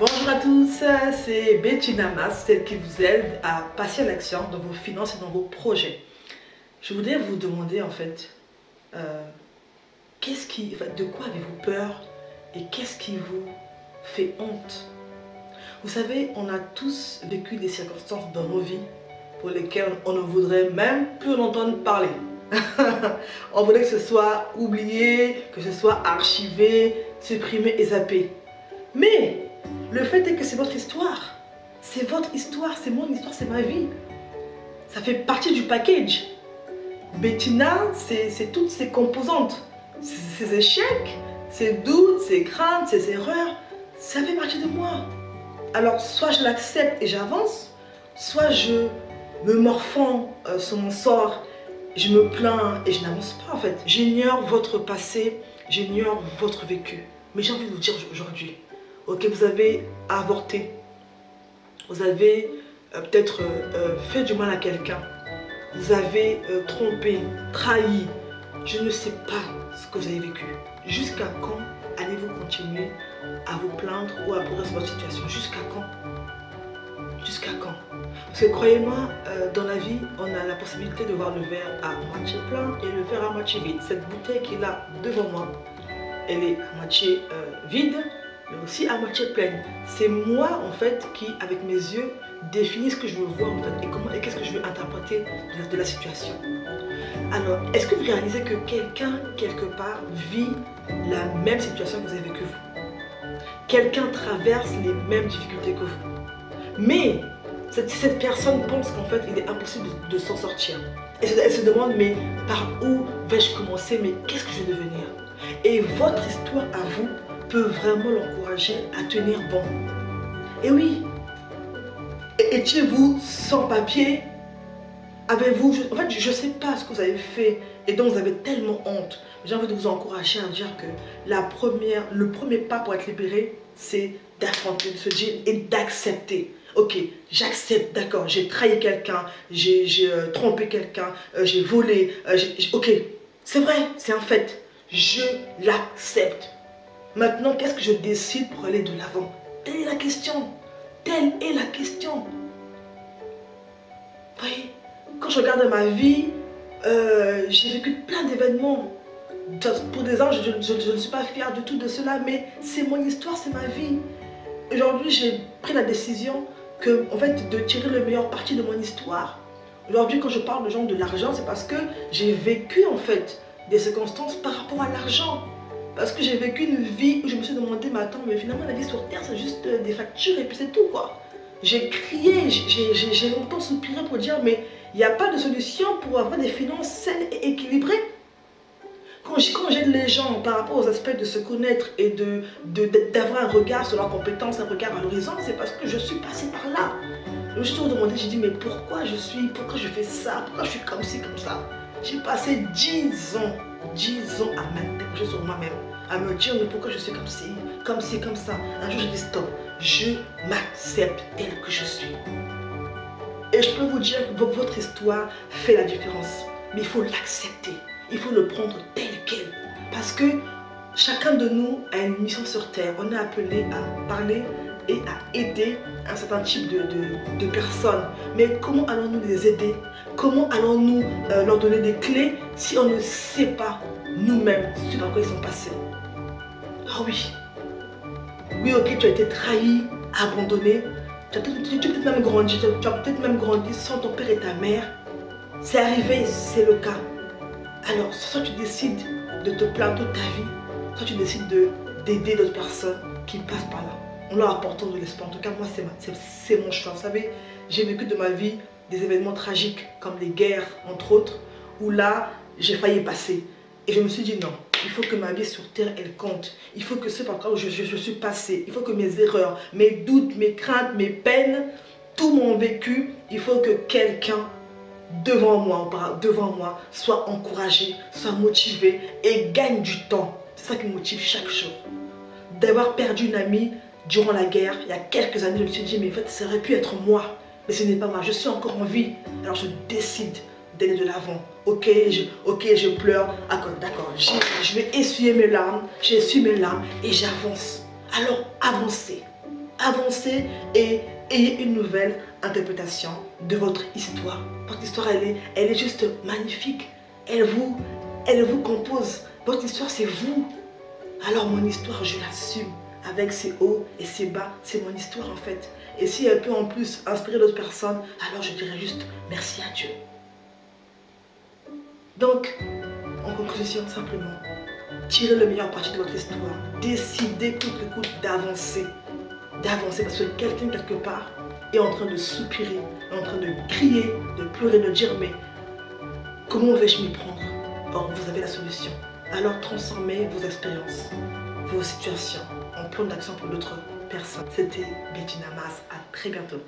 Bonjour à tous, c'est Bettina Mas, celle qui vous aide à passer à l'action dans vos finances et dans vos projets. Je voudrais vous demander en fait, de quoi avez-vous peur et qu'est-ce qui vous fait honte? Vous savez, on a tous vécu des circonstances dans nos vies pour lesquelles on ne voudrait même plus en entendre parler. On voudrait que ce soit oublié, que ce soit archivé, supprimé et zappé. Mais le fait est que c'est votre histoire. C'est votre histoire, c'est mon histoire, c'est ma vie. Ça fait partie du package. Bettina, c'est toutes ses composantes. Ses échecs, ses doutes, ses craintes, ses erreurs, ça fait partie de moi. Alors, soit je l'accepte et j'avance, soit je me morfonds sur mon sort, je me plains et je n'avance pas en fait. J'ignore votre passé, j'ignore votre vécu. Mais j'ai envie de vous dire aujourd'hui, ok, vous avez avorté, vous avez peut-être fait du mal à quelqu'un, vous avez trompé, trahi, je ne sais pas ce que vous avez vécu. Jusqu'à quand allez-vous continuer à vous plaindre ou à progresser votre situation? Jusqu'à quand? Jusqu'à quand? Parce que croyez-moi, dans la vie, on a la possibilité de voir le verre à moitié plein et le verre à moitié vide. Cette bouteille qui est là devant moi, elle est à moitié vide, mais aussi à moitié pleine. C'est moi en fait qui, avec mes yeux, définis ce que je veux voir en fait et qu'est-ce que je veux interpréter de la situation. Alors, est-ce que vous réalisez que quelqu'un, quelque part, vit la même situation que vous avez vécue vous? Quelqu'un traverse les mêmes difficultés que vous. Mais cette personne pense qu'en fait, il est impossible de s'en sortir. Elle se demande, mais par où vais-je commencer? Mais qu'est-ce que je vais devenir? Et votre histoire à vous peut vraiment l'encourager à tenir bon. Et oui, étiez-vous sans papier? Avez-vous, en fait, je ne sais pas ce que vous avez fait et donc vous avez tellement honte. J'ai envie de vous encourager à dire que le premier pas pour être libéré, c'est d'affronter, de se dire et d'accepter. Ok, j'accepte, d'accord, j'ai trahi quelqu'un, j'ai trompé quelqu'un, j'ai volé, ok, c'est vrai, c'est un fait. Je l'accepte. Maintenant, qu'est-ce que je décide pour aller de l'avant? Telle est la question. Telle est la question. Vous voyez, quand je regarde ma vie, j'ai vécu plein d'événements. Pour des ans, je ne suis pas fière du tout de cela, mais c'est mon histoire, c'est ma vie. Aujourd'hui, j'ai pris la décision en fait, de tirer le meilleur parti de mon histoire. Aujourd'hui, quand je parle de gens de l'argent, c'est parce que j'ai vécu en fait des circonstances par rapport à l'argent. Parce que j'ai vécu une vie où je me suis demandé, mais attends, mais finalement la vie sur terre c'est juste des factures et puis c'est tout quoi. J'ai crié, j'ai longtemps soupiré pour dire, mais il n'y a pas de solution pour avoir des finances saines et équilibrées. Quand j'aide les gens par rapport aux aspects de se connaître et d'avoir un regard sur leurs compétences, un regard valorisant, c'est parce que je suis passée par là. Je me suis toujours demandé, j'ai dit, mais pourquoi je fais ça? Pourquoi je suis comme ci, comme ça? J'ai passé 10 ans à m'interroger sur moi-même, à me dire, mais pourquoi je suis comme ci, comme ça? Un jour, j'ai dit, stop, je m'accepte tel que je suis. Et je peux vous dire que votre histoire fait la différence. Mais il faut l'accepter. Il faut le prendre tel quel. Parce que chacun de nous a une mission sur terre. On est appelé à parler et à aider un certain type de personnes. Mais comment allons-nous les aider? Comment allons-nous leur donner des clés si on ne sait pas nous-mêmes ce par quoi ils sont passés? Ah oui. Oui, ok, tu as été trahi, abandonné. Tu as peut-être même grandi. Tu as peut-être même grandi sans ton père et ta mère. C'est arrivé, c'est le cas. Alors, soit tu décides de te plaindre toute ta vie, soit tu décides d'aider d'autres personnes qui passent par là, en leur apportant de l'espoir. En tout cas, moi, c'est mon choix. Vous savez, j'ai vécu de ma vie des événements tragiques, comme les guerres, entre autres, où là, j'ai failli passer. Et je me suis dit, non, il faut que ma vie sur terre, elle compte. Il faut que ce par quoi je suis passé, il faut que mes erreurs, mes doutes, mes craintes, mes peines, tout mon vécu, il faut que quelqu'un devant moi, soit encouragé, soit motivé et gagne du temps. C'est ça qui me motive chaque jour. D'avoir perdu une amie durant la guerre, il y a quelques années, je me suis dit, mais en fait, ça aurait pu être moi. Mais ce n'est pas moi, je suis encore en vie. Alors je décide d'aller de l'avant. Ok, je pleure. D'accord, je vais essuyer mes larmes. J'essuie mes larmes et j'avance. Alors avancez. avancez et ayez une nouvelle interprétation de votre histoire. Votre histoire, elle est juste magnifique. Elle vous compose. Votre histoire, c'est vous. Alors mon histoire, je l'assume. Avec ses hauts et ses bas, c'est mon histoire en fait. Et si elle peut en plus inspirer d'autres personnes, alors je dirais juste merci à Dieu. Donc, en conclusion, simplement, tirez le meilleur parti de votre histoire. Décidez coûte que coûte d'avancer. D'avancer parce que quelqu'un quelque part est en train de soupirer, est en train de crier, de pleurer, de dire mais comment vais-je m'y prendre? Or, vous avez la solution. Alors transformez vos expériences, vos situations en plan d'action pour d'autres personnes. C'était Betty Namas. À très bientôt.